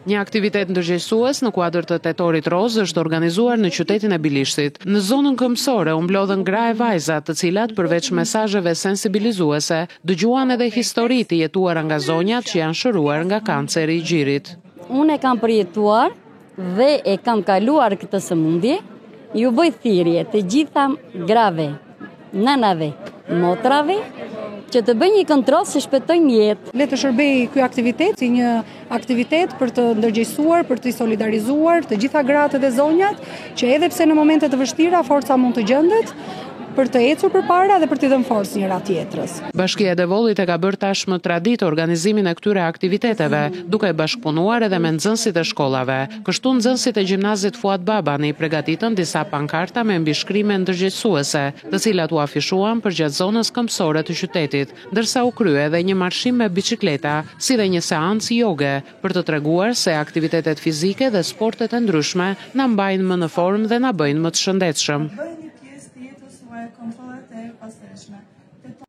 Një aktivitet ndërgjegjësues në kuadër të Tetorit Roz është organizuar në qytetin e Bilishtit. Në zonën këmbësore u mblodhen gra e vajza, të cilat përveç mesazheve sensibilizuese, dëgjuan edhe histori të jetuara nga zonjat që janë shëruar nga kanceri i gjirit. Unë e kam përjetuar dhe e kam kaluar këtë sëmundje. Ju bëj thirrje të gjitha grave, nënave, motrave, që të bëjnë një kontroll se shpëtojnë jetë. Le të shërbej ky aktivitet si një aktivitet për të ndërgjegjësuar, për të solidarizuar të gjitha gratë dhe zonjat, që edhe pse në momente të vështira forca mund të gjendet, për të ecur përpara dhe për t'i dhënë forcë njëra tjetrës. Bashkia e Devollit e ka bërë tashmë traditë organizimin e këtyre aktiviteteve, duke bashkëpunuar edhe me nxënësit e shkollave. Kështu nxënësit e gjimnazit Fuad Babani përgatitën disa pankarta me mbishkrime ndërgjegjësuese, të cilat u afishuan përgjatë zonës këmbësore të qytetit, ndërsa u krye edhe një marshim me biçikleta, si dhe një seancë joge, për të treguar se aktivitetet fizike dhe sportet e ndryshme na mbajnë më në formë dhe na bëjnë më të shëndetshëm.